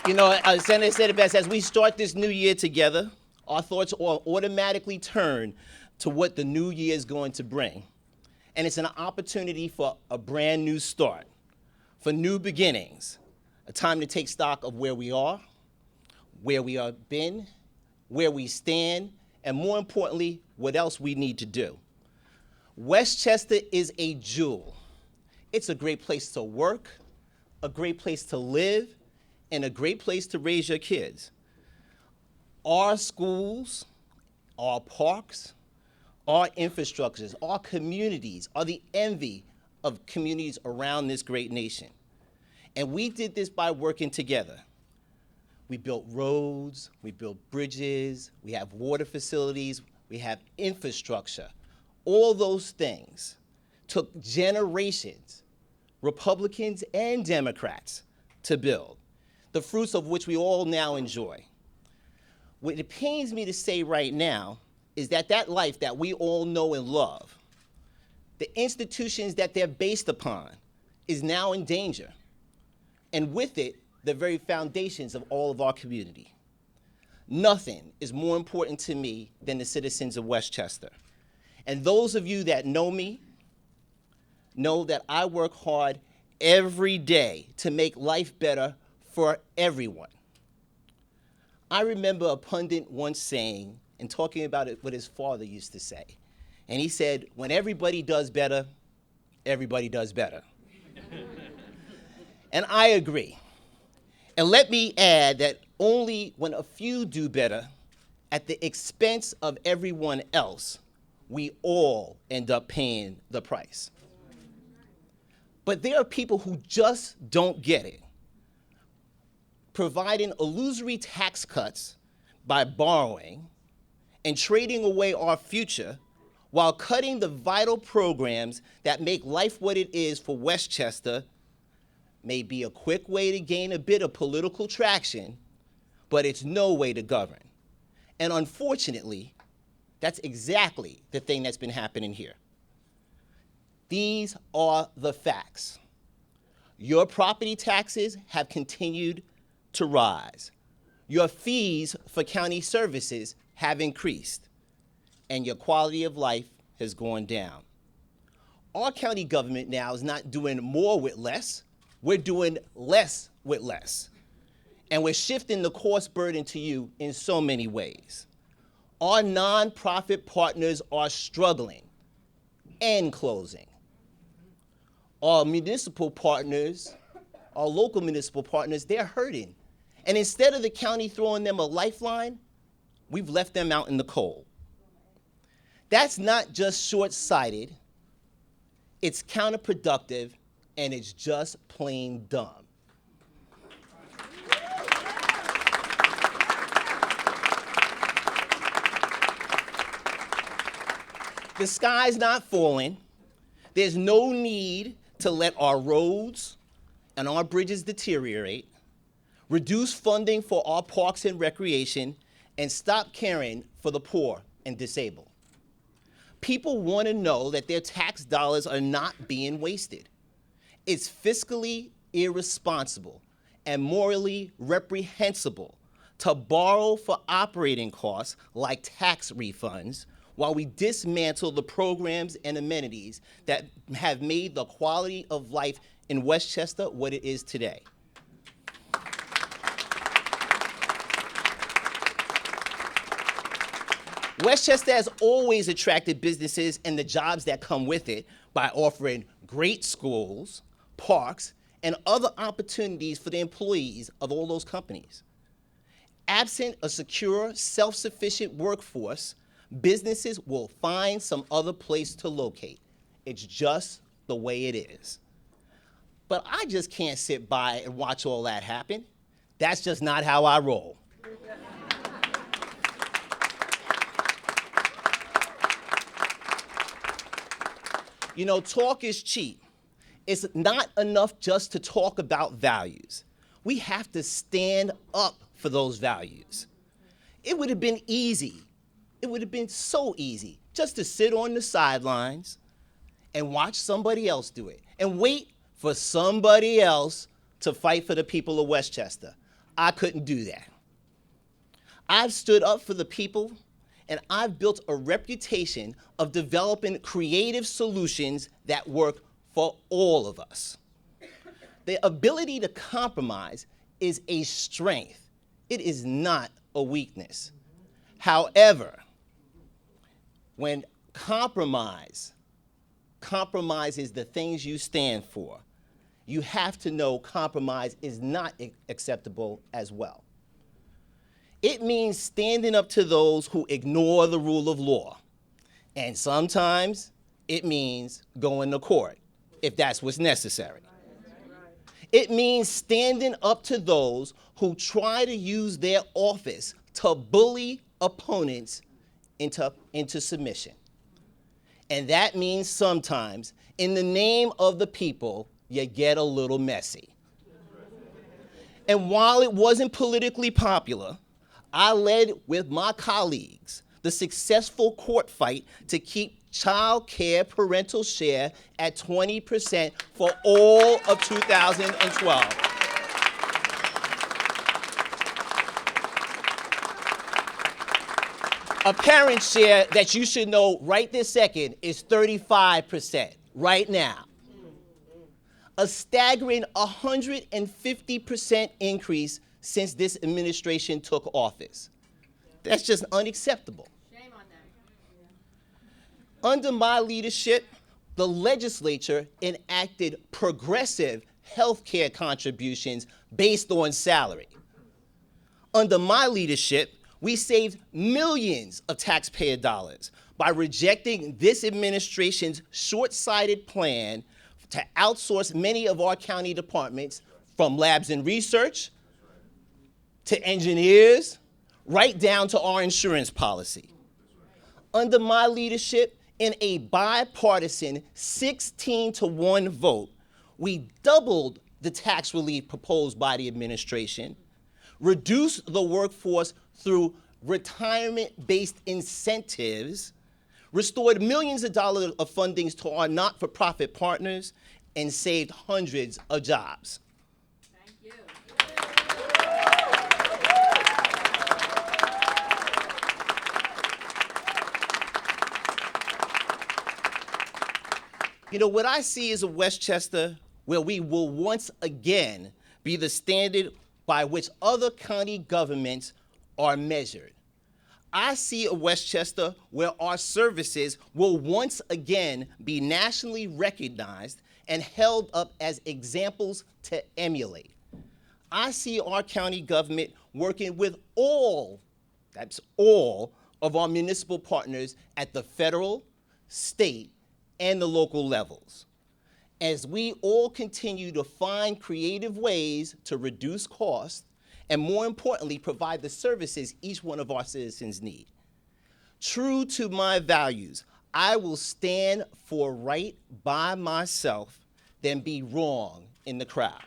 Senator said it best. As we start this new year together, our thoughts will automatically turn to what the new year is going to bring. And it's an opportunity for a brand new start, for new beginnings, a time to take stock of where we are, where we have been, where we stand, and more importantly, what else we need to do. Westchester is a jewel. It's a great place to work, a great place to live, and a great place to raise your kids. Our schools, our parks, our infrastructures, our communities are the envy of communities around this great nation. And we did this by working together. We built roads, we built bridges, we have water facilities, we have infrastructure. All those things took generations, Republicans and Democrats, to build, the fruits of which we all now enjoy. What it pains me to say right now is that life that we all know and love, the institutions that they're based upon, is now in danger. And with it, the very foundations of all of our community. Nothing is more important to me than the citizens of Westchester. And those of you that know me know that I work hard every day to make life better for everyone. I remember a pundit once saying, and talking about it, what his father used to say. And he said, when everybody does better, everybody does better. And I agree. And let me add that only when a few do better at the expense of everyone else, we all end up paying the price. But there are people who just don't get it. Providing illusory tax cuts by borrowing and trading away our future while cutting the vital programs that make life what it is for Westchester may be a quick way to gain a bit of political traction, but it's no way to govern. And unfortunately, that's exactly the thing that's been happening here. These are the facts. Your property taxes have continued to rise. Your fees for county services have increased, and your quality of life has gone down. Our county government now is not doing more with less, we're doing less with less. And we're shifting the cost burden to you in so many ways. Our nonprofit partners are struggling and closing. Our municipal partners, our local municipal partners, they're hurting. And instead of the county throwing them a lifeline, we've left them out in the cold. That's not just short-sighted, it's counterproductive, and it's just plain dumb. The sky's not falling. There's no need to let our roads and our bridges deteriorate, reduce funding for our parks and recreation, and stop caring for the poor and disabled. People want to know that their tax dollars are not being wasted. It's fiscally irresponsible and morally reprehensible to borrow for operating costs like tax refunds while we dismantle the programs and amenities that have made the quality of life in Westchester what it is today. Westchester has always attracted businesses and the jobs that come with it by offering great schools, parks, and other opportunities for the employees of all those companies. Absent a secure, self-sufficient workforce, businesses will find some other place to locate. It's just the way it is. But I just can't sit by and watch all that happen. That's just not how I roll. You know, talk is cheap. It's not enough just to talk about values. We have to stand up for those values. It would have been easy. It would have been so easy just to sit on the sidelines and watch somebody else do it and wait for somebody else to fight for the people of Westchester. I couldn't do that. I've stood up for the people, and I've built a reputation of developing creative solutions that work for all of us. The ability to compromise is a strength. It is not a weakness. However, when compromise is the things you stand for, you have to know compromise is not acceptable as well. It means standing up to those who ignore the rule of law. And sometimes it means going to court, if that's what's necessary. It means standing up to those who try to use their office to bully opponents into submission. And that means sometimes, in the name of the people, you get a little messy. And while it wasn't politically popular, I led with my colleagues the successful court fight to keep child care parental share at 20% for all of 2012. A parent share that you should know right this second is 35% right now. A staggering 150% increase since this administration took office. That's just unacceptable. Shame on them. Under my leadership, the legislature enacted progressive health care contributions based on salary. Under my leadership, we saved millions of taxpayer dollars by rejecting this administration's short-sighted plan to outsource many of our county departments, from labs and research to engineers, right down to our insurance policy. Under my leadership, in a bipartisan 16-to-1 vote, we doubled the tax relief proposed by the administration, reduced the workforce through retirement-based incentives, restored millions of dollars of fundings to our not-for-profit partners, and saved hundreds of jobs. Thank you. You know, what I see is a Westchester where we will once again be the standard by which other county governments are measured. I see a Westchester where our services will once again be nationally recognized and held up as examples to emulate. I see our county government working with all, that's all, of our municipal partners at the federal, state, and the local levels, as we all continue to find creative ways to reduce costs and, more importantly, provide the services each one of our citizens need. True to my values, I will stand for right by myself than be wrong in the crowd.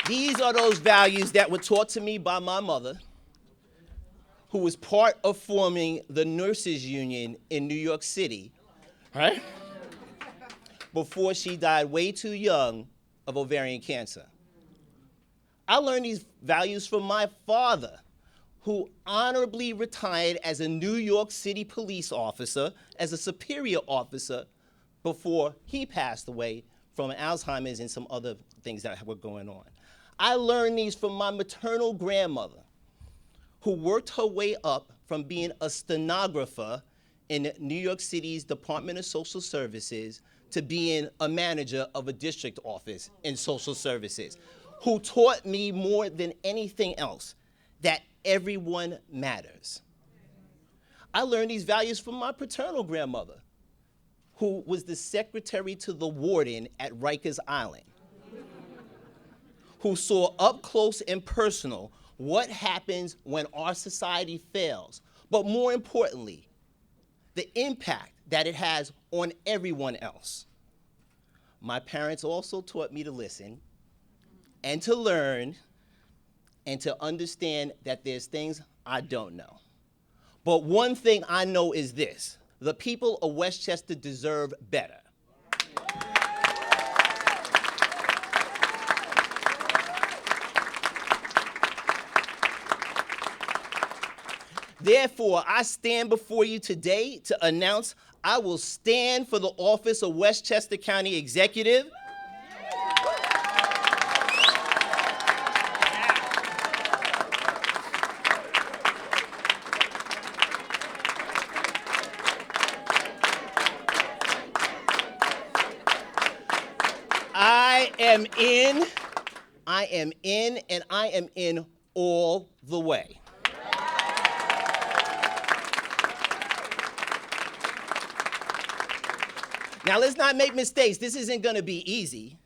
These are those values that were taught to me by my mother, who was part of forming the nurses union in New York City, right? Before she died way too young of ovarian cancer. I learned these values from my father, who honorably retired as a New York City police officer, as a superior officer, before he passed away from Alzheimer's and some other things that were going on. I learned these from my maternal grandmother, who worked her way up from being a stenographer in New York City's Department of Social Services to being a manager of a district office in social services, who taught me more than anything else that everyone matters. I learned these values from my paternal grandmother, who was the secretary to the warden at Rikers Island, who saw up close and personal what happens when our society fails, but more importantly, the impact that it has on everyone else. My parents also taught me to listen and to learn and to understand that there's things I don't know. But one thing I know is this: the people of Westchester deserve better. Therefore, I stand before you today to announce I will stand for the office of Westchester County Executive. I am in, and I am in all the way. Now, let's not make mistakes. This isn't going to be easy.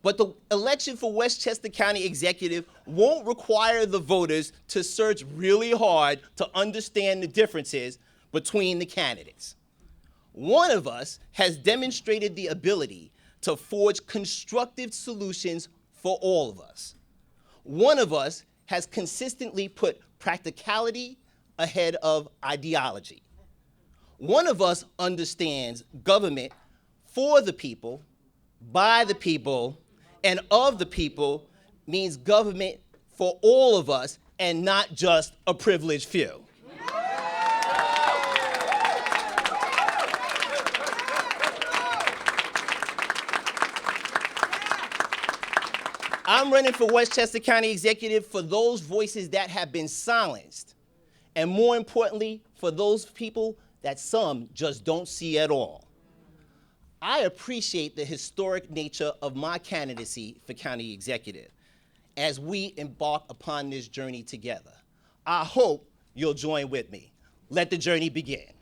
But the election for Westchester County Executive won't require the voters to search really hard to understand the differences between the candidates. One of us has demonstrated the ability to forge constructive solutions for all of us. One of us has consistently put practicality ahead of ideology. One of us understands government for the people, by the people, and of the people means government for all of us and not just a privileged few. I'm running for Westchester County Executive for those voices that have been silenced, and more importantly, for those people that some just don't see at all. I appreciate the historic nature of my candidacy for county executive as we embark upon this journey together. I hope you'll join with me. Let the journey begin.